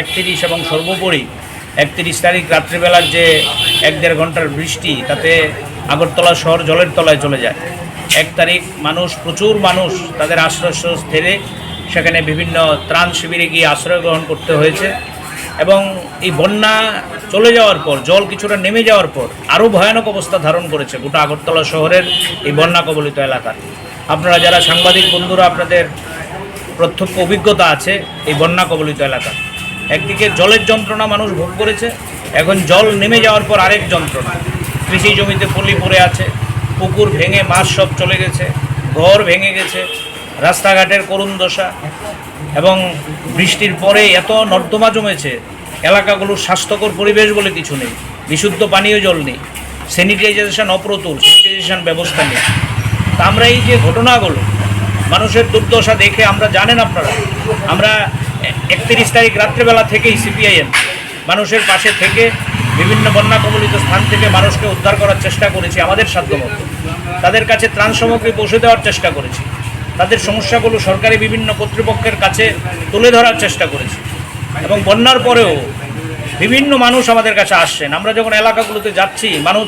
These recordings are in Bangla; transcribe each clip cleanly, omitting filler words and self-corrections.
31 এবং সর্বোপরি 31 তারিখ রাত্রিবেলার যে 1-1.5 ঘন্টার বৃষ্টি, তাতে আগরতলা শহর জলের তলায় চলে যায়। 1 তারিখ প্রচুর মানুষ তাদের আশ্রয়স্থল ছেড়ে সেখানে বিভিন্ন ত্রাণ শিবিরে গিয়ে আশ্রয় গ্রহণ করতে হয়েছে। এবং এই বন্যা চলে যাওয়ার পর, জল কিছুটা নেমে যাওয়ার পর আরও ভয়ানক অবস্থা ধারণ করেছে গোটা আগরতলা শহরের এই বন্যা কবলিত এলাকা। আপনারা যারা সাংবাদিক বন্ধুরা, আপনাদের প্রত্যক্ষ অভিজ্ঞতা আছে এই বন্যা কবলিত এলাকা। একদিকে জলের যন্ত্রণা মানুষ ভোগ করেছে, এখন জল নেমে যাওয়ার পর আরেক যন্ত্রণা। কৃষি জমিতে পলি পড়ে আছে, পুকুর ভেঙে মাছ সব চলে গেছে, ঘর ভেঙে গেছে, রাস্তাঘাটের করুণ দশা। এবং বৃষ্টির পরে এত নর্দমা জমেছে, এলাকাগুলোর স্বাস্থ্যকর পরিবেশ বলে কিছু নেই, বিশুদ্ধ পানীয় জল নেই, স্যানিটাইজেশন অপ্রতুল, স্যানিটাইজেশন ব্যবস্থা নেই। তা আমরা এই যে ঘটনাগুলো, মানুষের দুর্দশা দেখে আমরা, জানেন আপনারা, আমরা 31 তারিখ রাত্রেবেলা থেকেই সিপিআইএম মানুষের পাশে থেকে বিভিন্ন বন্যা কবলিত স্থান থেকে মানুষকে উদ্ধার করার চেষ্টা করেছি আমাদের সাধ্যমতো। তাদের কাছে ত্রাণ সামগ্রী পৌঁছে দেওয়ার চেষ্টা করেছি, তাদের সমস্যাগুলো সরকারি বিভিন্ন কর্তৃপক্ষের কাছে তুলে ধরার চেষ্টা করেছি। এবং বন্যার পরেও বিভিন্ন মানুষ আমাদের কাছে আসছেন। আমরা যখন এলাকাগুলোতে যাচ্ছি, মানুষ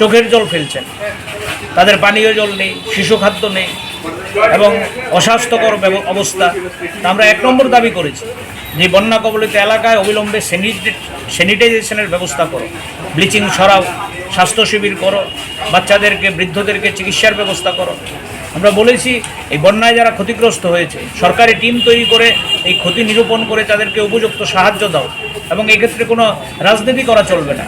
চোখের জল ফেলছেন, তাদের পানীয় জল নেই, শিশু খাদ্য নেই এবং অস্বাস্থ্যকর অবস্থা। তা আমরা 1 নম্বর দাবি করেছি যে বন্যা কবলিত এলাকায় অবিলম্বে স্যানিটাইজেশনের ব্যবস্থা করো, ব্লিচিং ছড়াও, স্বাস্থ্য শিবির করো, বাচ্চাদেরকে, বৃদ্ধদেরকে চিকিৎসার ব্যবস্থা করো। আমরা বলেছি এই বন্যায় যারা ক্ষতিগ্রস্ত হয়েছে, সরকারি টিম তৈরি করে এই ক্ষতি নিরূপণ করে তাদেরকে উপযুক্ত সাহায্য দাও, এবং এক্ষেত্রে কোনো রাজনীতি করা চলবে না।